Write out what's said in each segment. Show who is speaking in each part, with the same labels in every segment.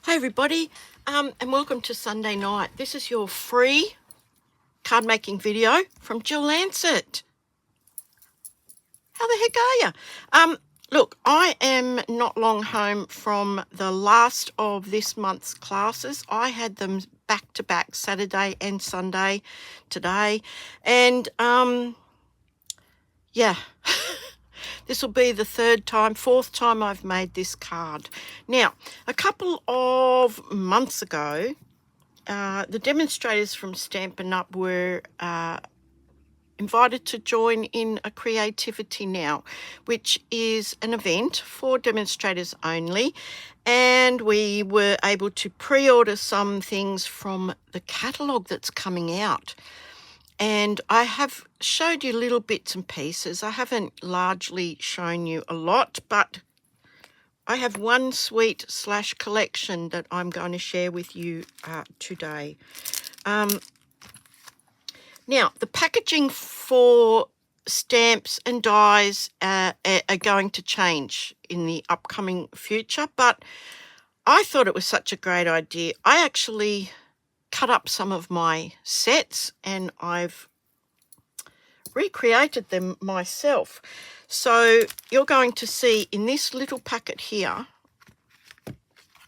Speaker 1: Hi everybody, and welcome to Sunday night. This is your free card making video from Jill Lancet. How the heck are you? Look, I am not long home from the last of this month's classes. I had them back to back, Saturday and Sunday today, and yeah. This will be the fourth time I've made this card. Now, a couple of months ago, the demonstrators from Stampin' Up were invited to join in a Creativity Now, which is an event for demonstrators only. And we were able to pre-order some things from the catalogue that's coming out. And I have showed you little bits and pieces. I haven't largely shown you a lot, but I have one suite / collection that I'm going to share with you today. Now, the packaging for stamps and dies are going to change in the upcoming future, but I thought it was such a great idea. I actually cut up some of my sets and I've recreated them myself. So you're going to see in this little packet here,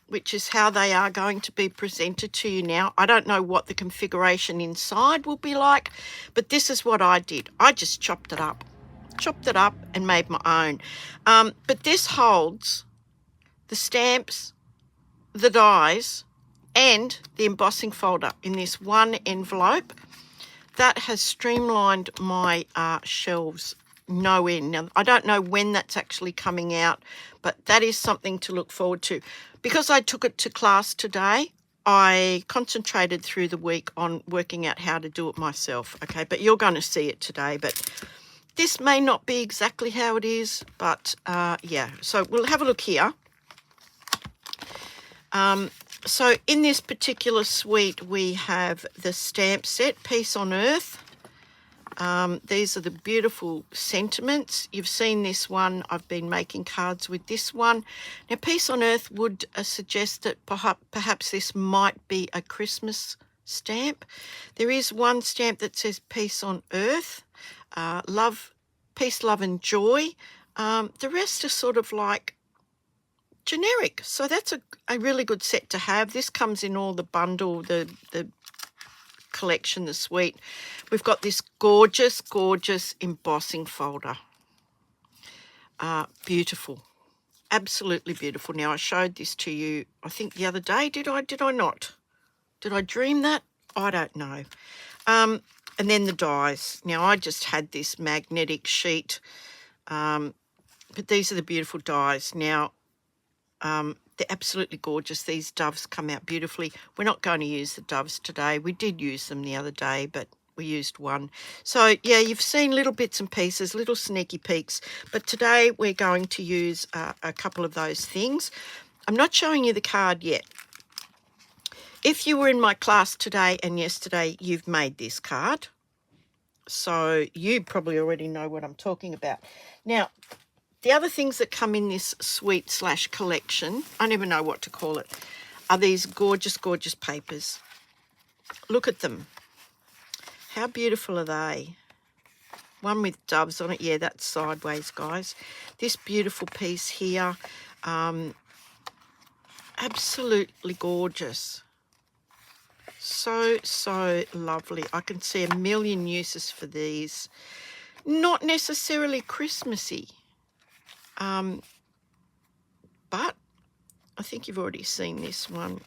Speaker 1: which is how they are going to be presented to you now. I don't know what the configuration inside will be like, but this is what I did. I just chopped it up and made my own. But this holds the stamps, the dies, and the embossing folder in this one envelope. That has streamlined my shelves no end. Now, I don't know when that's actually coming out, but that is something to look forward to. Because I took it to class today, I concentrated through the week on working out how to do it myself, okay? But you're going to see it today, but this may not be exactly how it is, but yeah. So we'll have a look here. So in this particular suite, we have the stamp set, Peace on Earth. These are the beautiful sentiments. You've seen this one. I've been making cards with this one. Now, Peace on Earth would suggest that perhaps this might be a Christmas stamp. There is one stamp that says Peace on Earth, peace, love and joy. The rest are sort of like generic, so that's a really good set to have. This comes in all the bundle, the collection, the suite. We've got this gorgeous embossing folder. Beautiful, absolutely beautiful. Now, I showed this to you, I think the other day. Did I not? Did I dream that? I don't know. And then the dies. Now, I just had this magnetic sheet, but these are the beautiful dies. Now, they're absolutely gorgeous. These doves come out beautifully. We're not going to use the doves today. We did use them the other day, but we used one. So, yeah, you've seen little bits and pieces, little sneaky peeks. But today we're going to use a couple of those things. I'm not showing you the card yet. If you were in my class today and yesterday, you've made this card. So you probably already know what I'm talking about. Now, the other things that come in this suite / collection, I never know what to call it, are these gorgeous papers. Look at them. How beautiful are they? One with doves on it. Yeah, that's sideways, guys. This beautiful piece here, absolutely gorgeous. So lovely. I can see a million uses for these. Not necessarily Christmassy. But I think you've already seen this one.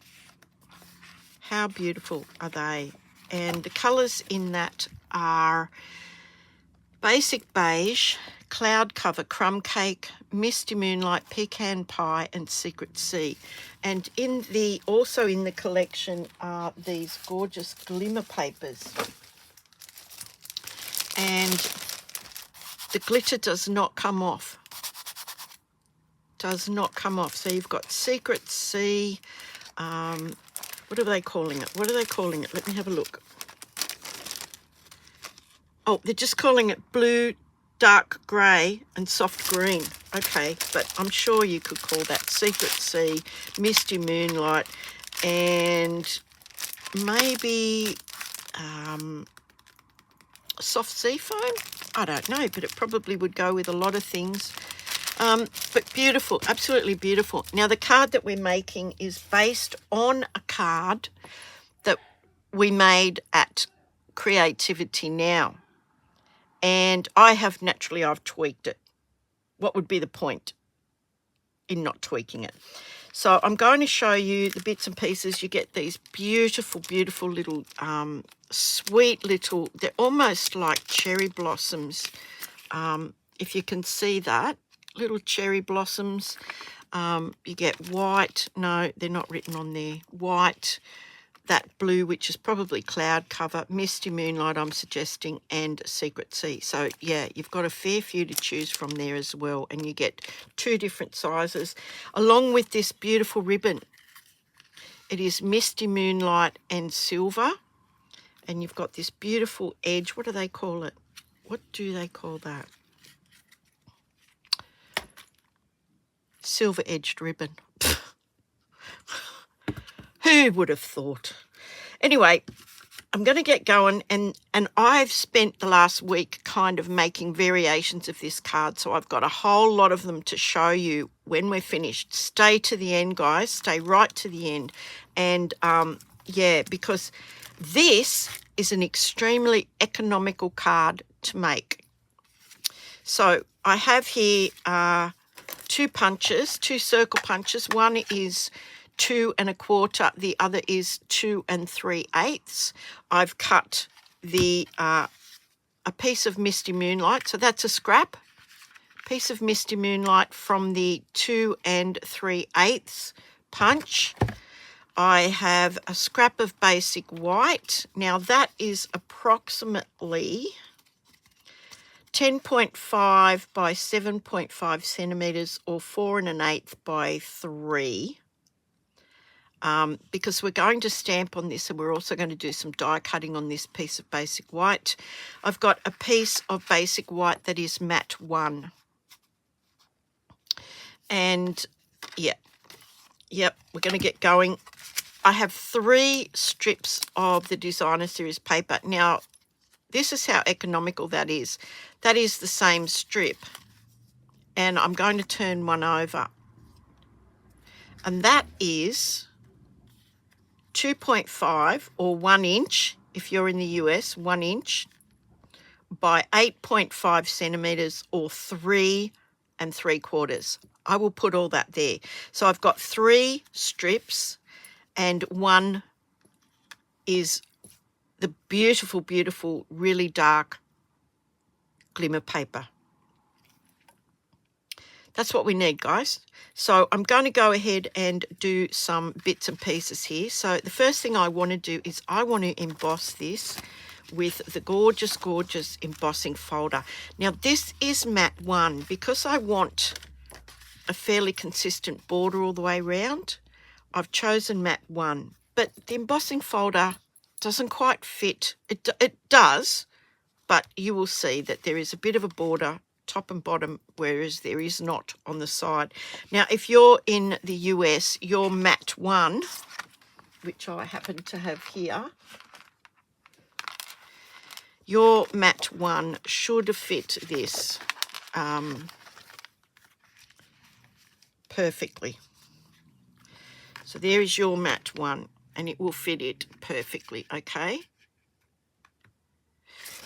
Speaker 1: How beautiful are they? And the colours in that are basic beige, cloud cover, crumb cake, misty moonlight, pecan pie, and secret sea. And also in the collection are these gorgeous glimmer papers. And the glitter does not come off. Does not come off. So you've got Secret Sea. What are they calling it? Let me have a look. Oh, they're just calling it Blue dark grey and soft green. Okay, but I'm sure you could call that Secret Sea, Misty Moonlight, and maybe soft sea foam. I don't know, but it probably would go with a lot of things. But beautiful, absolutely beautiful. Now, the card that we're making is based on a card that we made at Creativity Now. And I've tweaked it. What would be the point in not tweaking it? So I'm going to show you the bits and pieces. You get these beautiful, beautiful little, sweet little, they're almost like cherry blossoms. If you can see that, little cherry blossoms. You get white. No, they're not written on there. White, that blue, which is probably cloud cover, Misty Moonlight, I'm suggesting, and Secret Sea. So, yeah, you've got a fair few to choose from there as well, and you get 2 different sizes, along with this beautiful ribbon. It is Misty Moonlight and Silver, and you've got this beautiful edge. What do they call it? What do they call that? Silver-edged ribbon. Who would have thought? Anyway, I'm going to get going, and I've spent the last week kind of making variations of this card, so I've got a whole lot of them to show you when we're finished. Stay to the end, guys. Stay right to the end. And, yeah, because this is an extremely economical card to make. So I have here 2 punches, 2 circle punches. One is 2 1/4, the other is 2 3/8. I've cut the a piece of Misty Moonlight, so that's a scrap piece of Misty Moonlight from the 2 3/8 punch. I have a scrap of basic white. Now that is approximately 10.5 by 7.5 centimeters, or 4 1/8 by 3. Because we're going to stamp on this, and we're also going to do some die cutting on this piece of basic white. I've got a piece of basic white that is matte 1. And yep, we're going to get going. I have 3 strips of the Designer Series paper. Now, this is how economical that is. That is the same strip. And I'm going to turn one over. And that is 2.5, or 1 inch, if you're in the US, 1 inch, by 8.5 centimeters, or 3 3/4. I will put all that there. So I've got 3 strips, and 1 is the beautiful, beautiful, really dark glimmer paper. That's what we need, guys. So I'm going to go ahead and do some bits and pieces here. So the first thing I want to do is I want to emboss this with the gorgeous, gorgeous embossing folder. Now, this is matte 1. Because I want a fairly consistent border all the way around, I've chosen matte 1. But the embossing folder doesn't quite fit. It does, but you will see that there is a bit of a border top and bottom, whereas there is not on the side. Now, if you're in the US, your matte 1, which I happen to have here, your matte 1 should fit this perfectly. So there is your matte 1, and it will fit it perfectly, okay?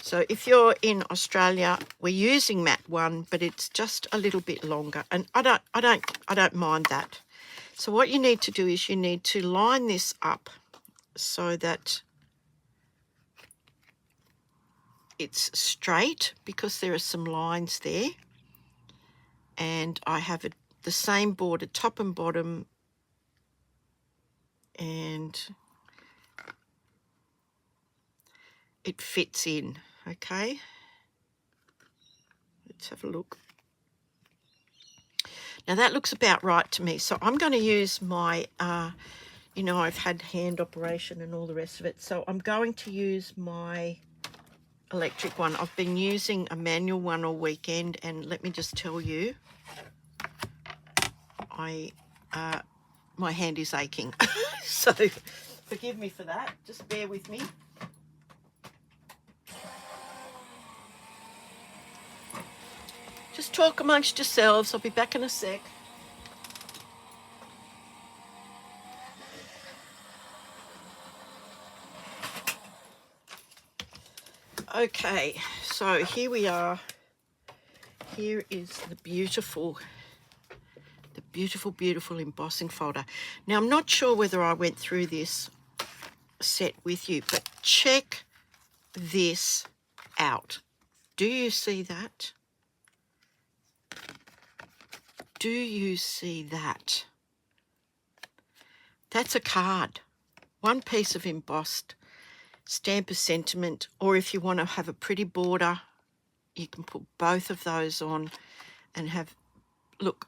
Speaker 1: So if you're in Australia, we're using matte 1, but it's just a little bit longer, and I don't mind that. So what you need to do is you need to line this up so that it's straight, because there are some lines there, and I have the same border top and bottom, and it fits in. Okay, let's have a look. Now that looks about right to me. So I'm going to use my, you know, I've had hand operation and all the rest of it. So I'm going to use my electric one. I've been using a manual one all weekend, and let me just tell you, my hand is aching. So forgive me for that. Just bear with me. Just talk amongst yourselves. I'll be back in a sec. Okay, so here we are. Here is the beautiful, beautiful embossing folder. Now, I'm not sure whether I went through this set with you, but check this out. Do you see that? Do you see that? That's a card. One piece of embossed stamp a sentiment, or if you want to have a pretty border, you can put both of those on and have, look,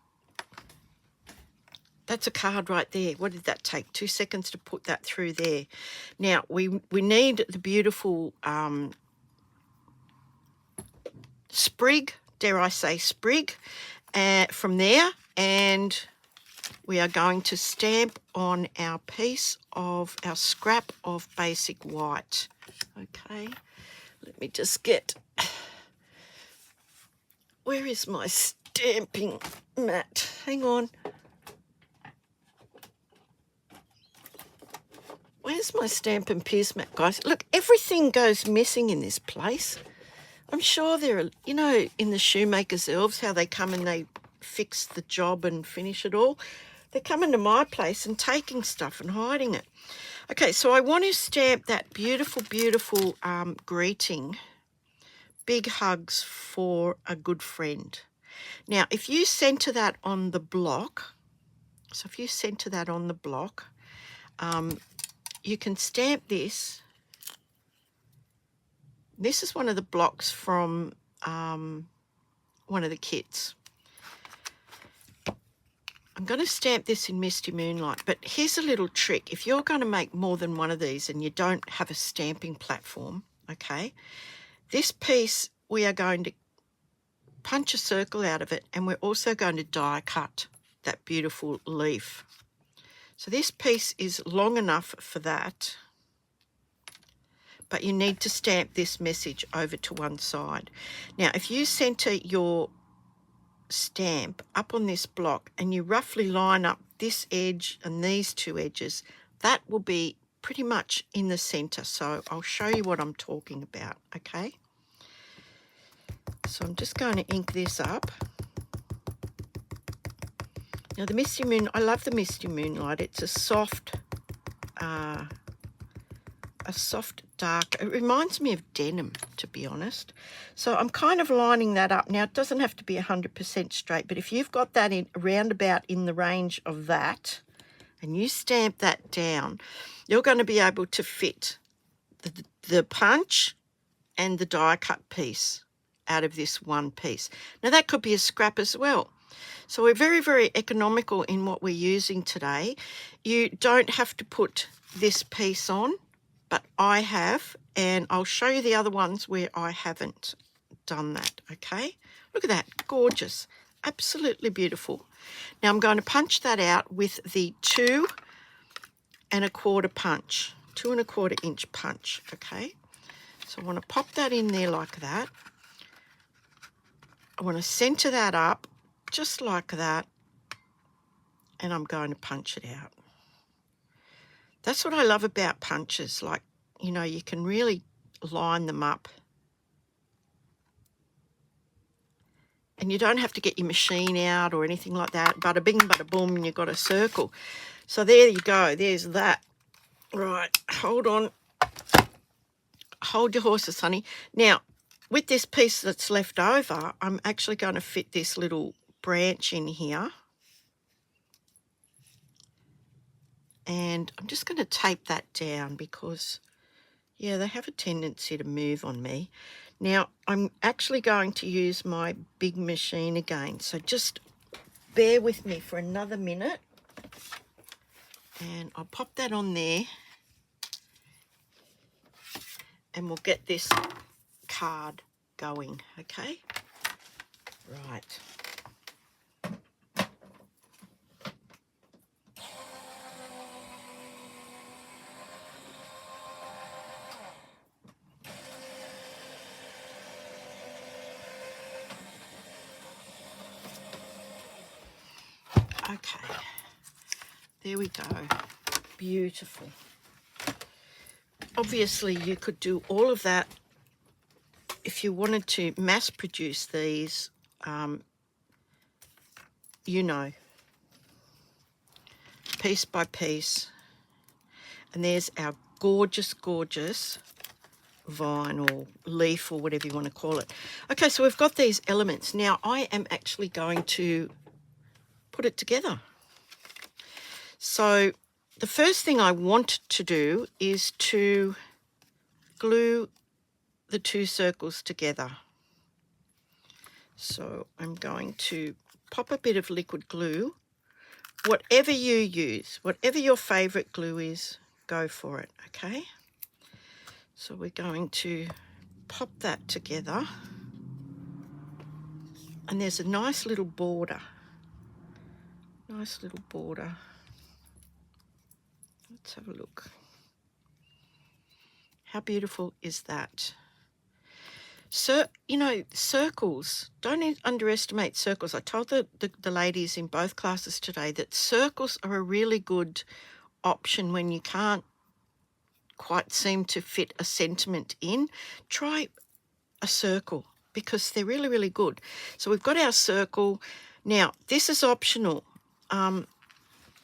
Speaker 1: that's a card right there. What did that take? 2 seconds to put that through there. Now, we need the beautiful sprig, dare I say sprig, from there, and we are going to stamp on our piece of our scrap of basic white. Okay, let me just get, where is my stamping mat? Hang on. Where's my stamp and pierce mat, guys? Look, everything goes missing in this place. I'm sure there are, you know, in the Shoemaker's Elves, how they come and they fix the job and finish it all. They're coming to my place and taking stuff and hiding it. Okay, so I want to stamp that beautiful, beautiful greeting. Big hugs for a good friend. Now, if you centre that on the block, so if you centre that on the block, you can stamp this. This is one of the blocks from one of the kits. I'm going to stamp this in Misty Moonlight, but here's a little trick. If you're going to make more than one of these and you don't have a stamping platform, okay, this piece we are going to punch a circle out of it, and we're also going to die cut that beautiful leaf. So this piece is long enough for that, but you need to stamp this message over to one side. Now, if you centre your stamp up on this block and you roughly line up this edge and these two edges, that will be pretty much in the centre. So I'll show you what I'm talking about, okay? So I'm just going to ink this up. Now the Misty Moon, I love the Misty Moonlight. It's a soft dark. It reminds me of denim, to be honest. So I'm kind of lining that up. Now, it doesn't have to be 100% straight, but if you've got that in roundabout in the range of that, and you stamp that down, you're going to be able to fit the punch and the die cut piece out of this one piece. Now, that could be a scrap as well. So we're very, very economical in what we're using today. You don't have to put this piece on, but I have, and I'll show you the other ones where I haven't done that, okay? Look at that, gorgeous, absolutely beautiful. Now I'm going to punch that out with the 2 1/4 punch, 2 1/4 inch punch, okay? So I want to pop that in there like that. I want to centre that up just like that, and I'm going to punch it out. That's what I love about punches, like, you know, you can really line them up. And you don't have to get your machine out or anything like that. Bada bing, bada boom, and you've got a circle. So there you go, there's that. Right, hold on. Hold your horses, honey. Now, with this piece that's left over, I'm actually going to fit this little branch in here. And I'm just going to tape that down because, yeah, they have a tendency to move on me. Now, I'm actually going to use my big machine again. So just bear with me for another minute. And I'll pop that on there. And we'll get this card going, okay? Right. Okay, there we go. Beautiful. Obviously, you could do all of that if you wanted to mass produce these, you know, piece by piece. And there's our gorgeous, gorgeous vine or leaf or whatever you want to call it. Okay, so we've got these elements. Now I am actually going to put it together. So the first thing I want to do is to glue the two circles together. So I'm going to pop a bit of liquid glue. Whatever you use, whatever your favourite glue is, go for it, okay? So we're going to pop that together. And there's a nice little border. Nice little border. Let's have a look. How beautiful is that? So, you know, circles, don't underestimate circles. I told the ladies in both classes today that circles are a really good option when you can't quite seem to fit a sentiment in. Try a circle because they're really, really good. So we've got our circle. Now, this is optional.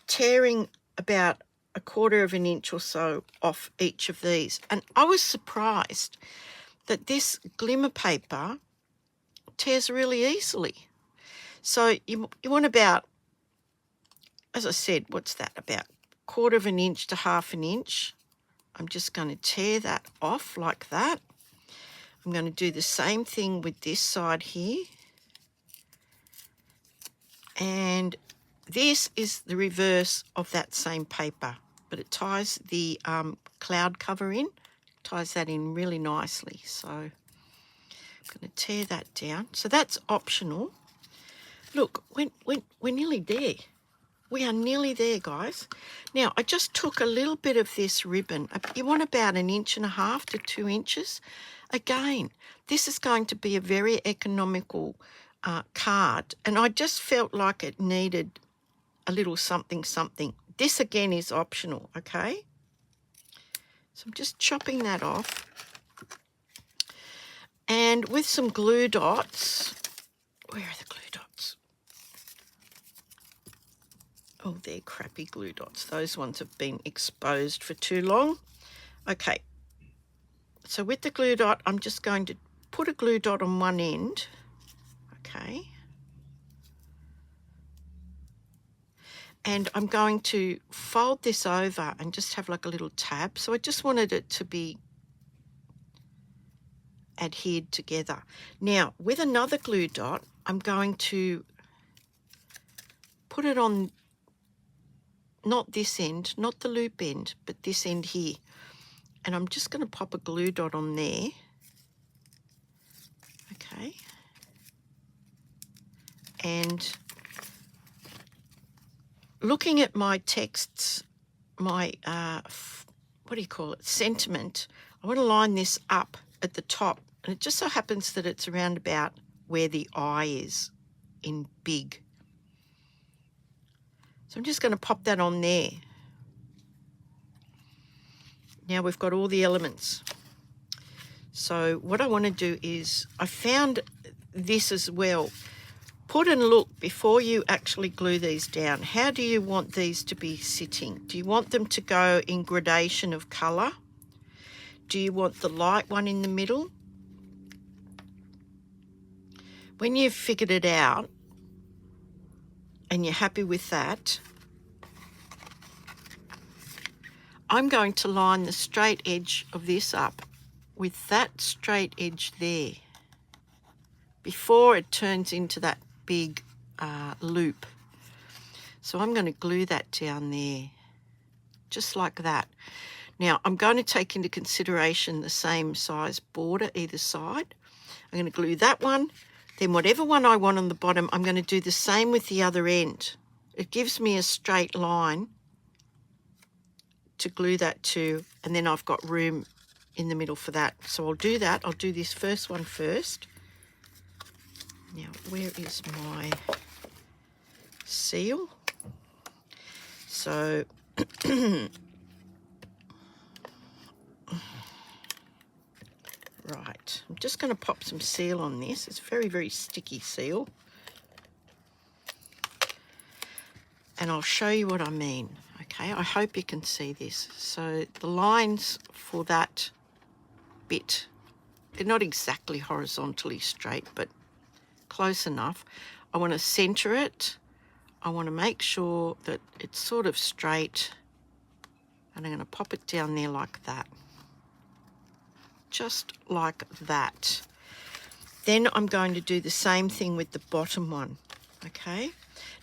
Speaker 1: Tearing about 1/4 of an inch or so off each of these. And I was surprised that this glimmer paper tears really easily. So you want about, as I said, what's that, about 1/4 of an inch to 1/2 an inch. I'm just going to tear that off like that. I'm going to do the same thing with this side here. And this is the reverse of that same paper, but it ties the cloud cover in, ties that in really nicely. So I'm going to tear that down. So that's optional. Look, we're nearly there. We are nearly there, guys. Now, I just took a little bit of this ribbon. You want about 1.5 to 2 inches. Again, this is going to be a very economical card, and I just felt like it needed a little something, something. This, again, is optional, okay? So I'm just chopping that off. And with some glue dots, where are the glue dots? Oh, they're crappy glue dots. Those ones have been exposed for too long. Okay, so with the glue dot, I'm just going to put a glue dot on one end, okay? And I'm going to fold this over and just have like a little tab. So I just wanted it to be adhered together. Now, with another glue dot, I'm going to put it on, not this end, not the loop end, but this end here. And I'm just going to pop a glue dot on there. Okay. And looking at my texts, my, what do you call it, sentiment, I want to line this up at the top. And it just so happens that it's around about where the eye is in big. So I'm just going to pop that on there. Now we've got all the elements. So what I want to do is, I found this as well. Put and look before you actually glue these down. How do you want these to be sitting? Do you want them to go in gradation of colour? Do you want the light one in the middle? When you've figured it out and you're happy with that, I'm going to line the straight edge of this up with that straight edge there before it turns into that big loop. So I'm going to glue that down there, just like that. Now, I'm going to take into consideration the same size border either side. I'm going to glue that one. Then whatever one I want on the bottom, I'm going to do the same with the other end. It gives me a straight line to glue that to, and then I've got room in the middle for that. So I'll do that. I'll do this first one first. Now, where is my seal? So right, I'm just going to pop some seal on this. It's very, very sticky seal. And I'll show you what I mean. Okay, I hope you can see this. So the lines for that bit, they're not exactly horizontally straight, but close enough. I want to center it. I want to make sure that it's sort of straight. And I'm going to pop it down there like that. Just like that. Then I'm going to do the same thing with the bottom one. Okay.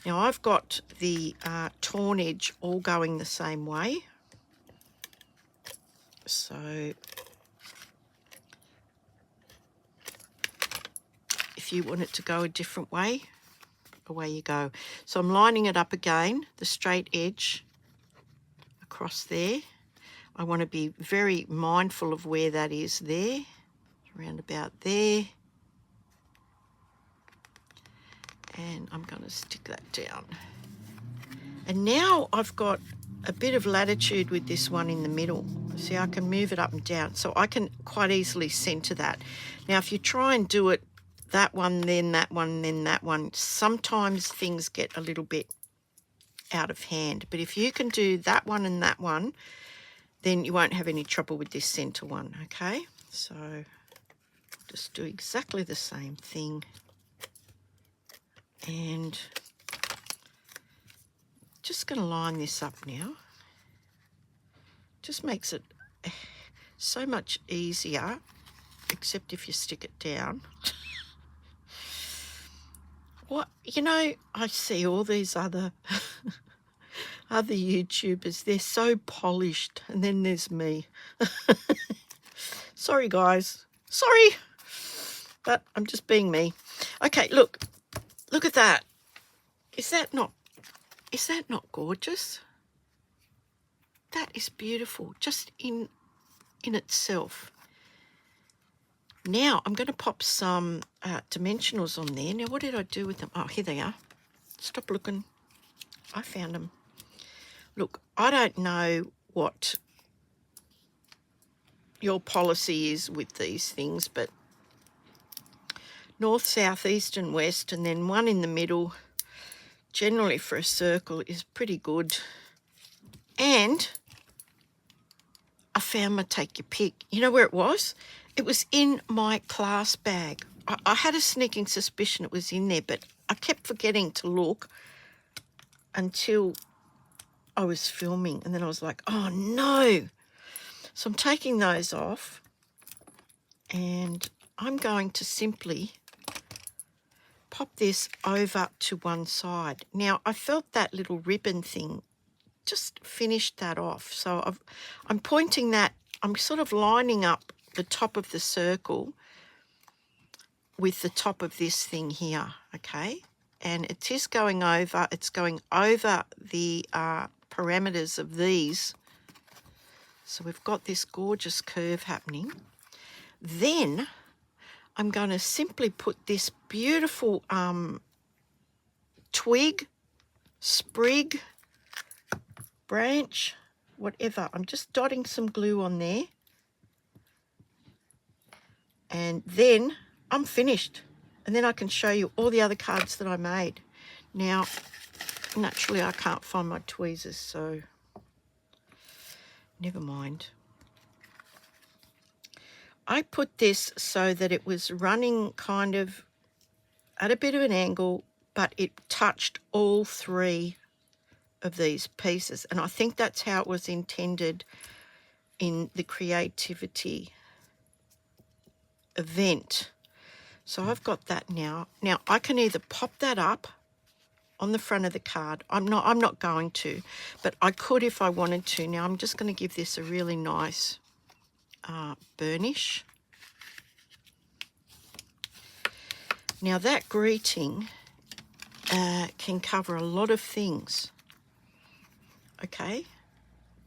Speaker 1: Now I've got the torn edge all going the same way. So if you want it to go a different way, away you go. So I'm lining it up again, the straight edge across there. I want to be very mindful of where that is there, around about there. And I'm going to stick that down. And now I've got a bit of latitude with this one in the middle. See, I can move it up and down, so I can quite easily center that. Now, if you try and do it that one, then that one, then that one, sometimes things get a little bit out of hand. But if you can do that one and that one, then you won't have any trouble with this center one, okay? So just do exactly the same thing. And just going to line this up now. Just makes it so much easier, except if you stick it down. What, you know, I see all these other other YouTubers, they're so polished, and then there's me. Sorry guys, sorry, but I'm just being me. Okay, look at that. Is that not gorgeous? That is beautiful, just in itself. Now I'm going to pop some dimensionals on there. Now, what did I do with them? Oh, here they are. Stop looking. I found them. Look, I don't know what your policy is with these things, but north, south, east and west, and then one in the middle, generally for a circle, is pretty good. And I found my take your pick. You know where it was? It was in my class bag. I had a sneaking suspicion it was in there, but I kept forgetting to look until I was filming, and then I was like, oh no. So I'm taking those off, and I'm going to simply pop this over to one side. Now, I felt that little ribbon thing just finished that off. So I'm pointing that, I'm sort of lining up the top of the circle with the top of this thing here, okay? And it is going over, it's going over the parameters of these. So we've got this gorgeous curve happening. Then I'm going to simply put this beautiful twig, sprig, branch, whatever. I'm just dotting some glue on there. And then I'm finished. And then I can show you all the other cards that I made. Now, naturally I can't find my tweezers, so never mind. I put this so that it was running kind of at a bit of an angle, but it touched all three of these pieces. And I think that's how it was intended in the creativity event. So I've got that now. Now I can either pop that up on the front of the card. I'm not going to, but I could if I wanted to. Now I'm just going to give this a really nice burnish. Now that greeting can cover a lot of things. Okay,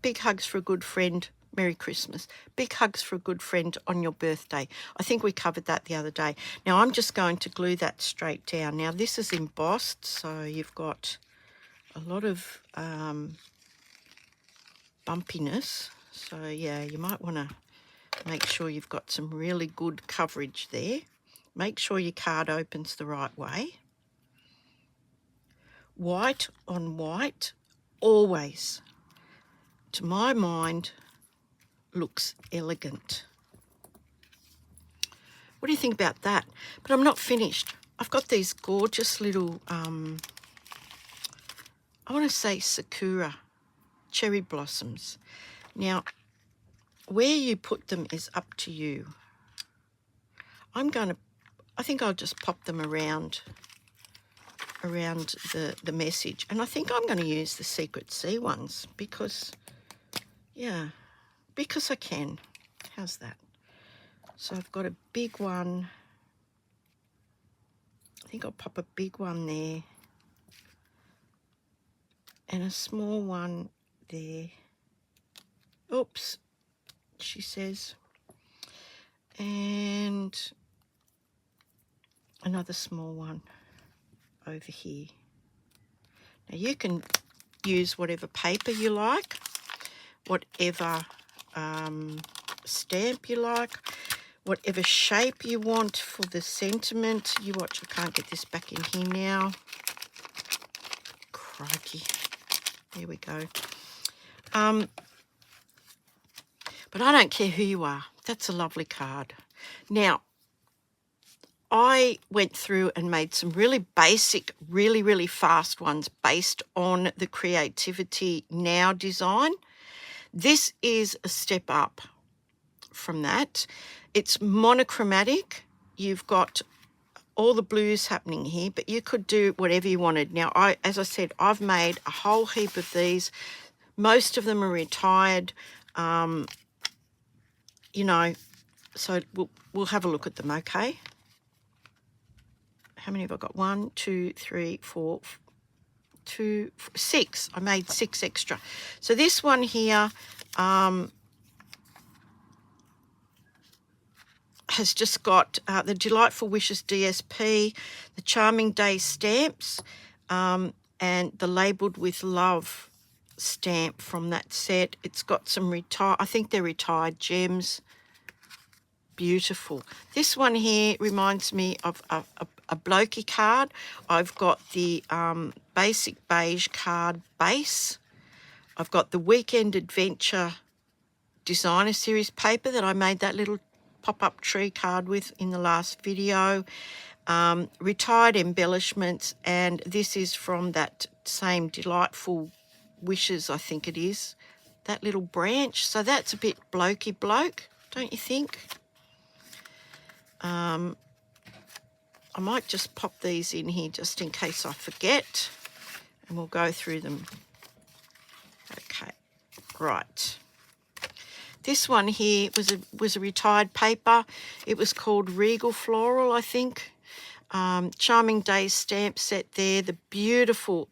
Speaker 1: big hugs for a good friend, Merry Christmas. Big hugs for a good friend on your birthday. I think we covered that the other day. Now I'm just going to glue that straight down. Now this is embossed, so you've got a lot of bumpiness. So yeah, you might want to make sure you've got some really good coverage there. Make sure your card opens the right way. White on white, always, to my mind, looks elegant. What do you think about that? But I'm not finished. I've got these gorgeous little, I want to say sakura, cherry blossoms. Now, where you put them is up to you. I think I'll just pop them around the message. And I think I'm going to use the Secret Sea ones because, yeah, because I can. How's that? So I've got a big one. I think I'll pop a big one there. And a small one there. Oops, she says. And another small one over here. Now you can use whatever paper you like, whatever stamp you like, whatever shape you want for the sentiment. You watch, I can't get this back in here now. Crikey. There we go. But I don't care who you are. That's a lovely card. Now, I went through and made some really basic, really, really fast ones based on the Creativity Now design. This is a step up from that. It's monochromatic. You've got all the blues happening here, but you could do whatever you wanted. Now, as I said, I've made a whole heap of these. Most of them are retired, you know, so we'll have a look at them, okay? How many have I got? 1, 2, 3, 4, 2, 6. I made 6 extra. So this one here has just got the Delightful Wishes DSP, the Charming Day stamps, and the Labelled with Love stamp from that set. It's got some I think they're retired gems. Beautiful. This one here reminds me of a blokey card. I've got the basic beige card base. I've got the Weekend Adventure Designer Series paper that I made that little pop-up tree card with in the last video. Retired embellishments, and this is from that same Delightful Wishes, I think it is. That little branch. So that's a bit blokey bloke, don't you think? I might just pop these in here just in case I forget, and we'll go through them. Okay, right. This one here was a retired paper. It was called Regal Floral, I think. Charming Day stamp set there. The beautiful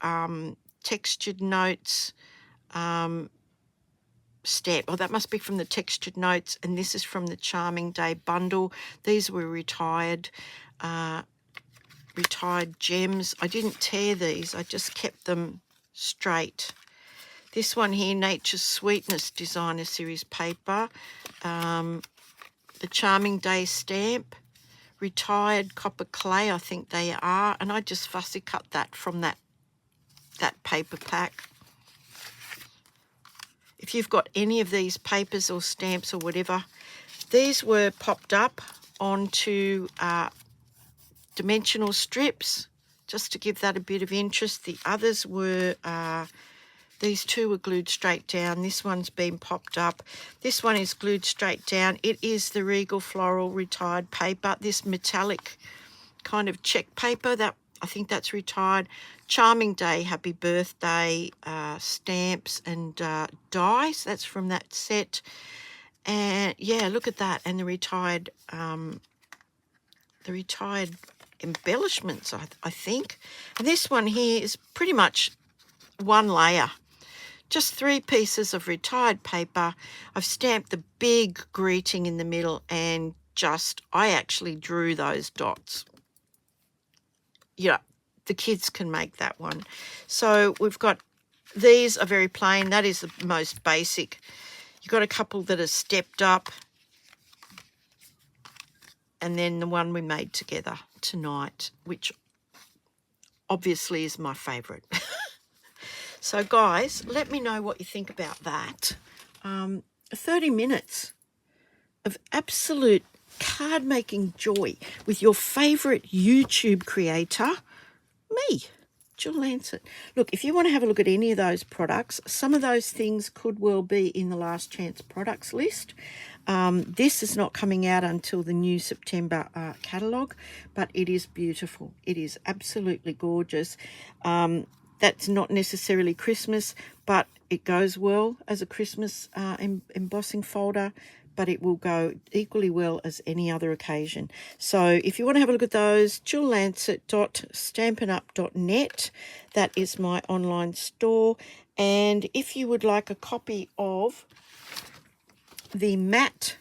Speaker 1: textured notes stamp. Oh, that must be from the textured notes, and this is from the Charming Day bundle. These were retired gems. I didn't tear these. I just kept them straight. This one here, Nature's Sweetness Designer Series paper. The Charming Day stamp. Retired copper clay, I think they are. And I just fussy cut that from that paper pack. If you've got any of these papers or stamps or whatever, these were popped up onto dimensional strips just to give that a bit of interest. The others were, these two were glued straight down. This one's been popped up. This one is glued straight down. It is the Regal Floral retired paper, this metallic kind of check paper that I think that's retired. Charming Day, Happy Birthday, stamps and dies. That's from that set. And yeah, look at that. And the retired embellishments, I think. And this one here is pretty much one layer. Just 3 pieces of retired paper. I've stamped the big greeting in the middle and I actually drew those dots. Yeah, the kids can make that one. So we've got, these are very plain. That is the most basic. You've got a couple that are stepped up. And then the one we made together tonight, which obviously is my favourite. So guys, let me know what you think about that. 30 minutes of absolute card making joy with your favourite YouTube creator, me, Jill Lancet. Look, if you want to have a look at any of those products, some of those things could well be in the last chance products list. This is not coming out until the new September catalogue, but it is beautiful. It is absolutely gorgeous. That's not necessarily Christmas, but it goes well as a Christmas embossing folder, but it will go equally well as any other occasion. So if you want to have a look at those, jilllancet.stampinup.net. That is my online store. And if you would like a copy of the matte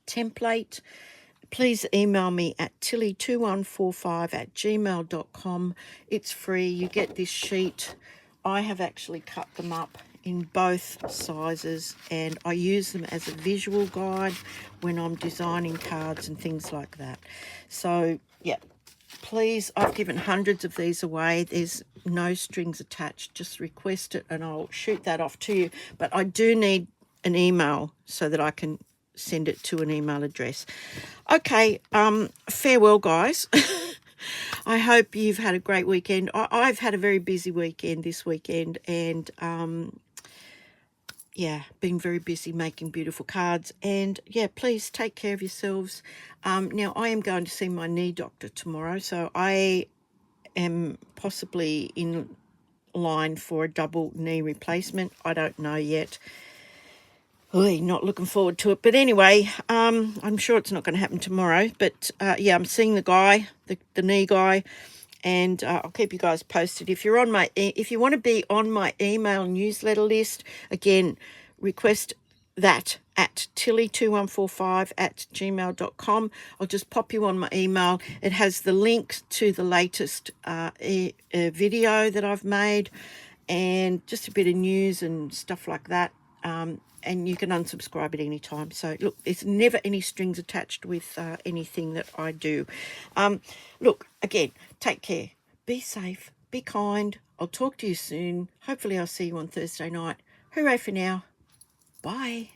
Speaker 1: template, please email me at tilly2145@gmail.com. It's free. You get this sheet. I have actually cut them up in both sizes, and I use them as a visual guide when I'm designing cards and things like that. So, yeah, please, I've given hundreds of these away. There's no strings attached. Just request it and I'll shoot that off to you. But I do need an email so that I can send it to an email address. Okay, farewell, guys. I hope you've had a great weekend. I've had a very busy weekend this weekend, and yeah, been very busy making beautiful cards. And yeah, please take care of yourselves. Now, I am going to see my knee doctor tomorrow, so I am possibly in line for a double knee replacement. I don't know yet. Not looking forward to it. But anyway, I'm sure it's not going to happen tomorrow. But yeah, I'm seeing the guy, the knee guy, and I'll keep you guys posted. If you're on if you want to be on my email newsletter list, again, request that at tilly2145@gmail.com. I'll just pop you on my email. It has the link to the latest video that I've made, and just a bit of news and stuff like that. And you can unsubscribe at any time. So, look, there's never any strings attached with anything that I do. Look, again, take care. Be safe. Be kind. I'll talk to you soon. Hopefully I'll see you on Thursday night. Hooray for now. Bye.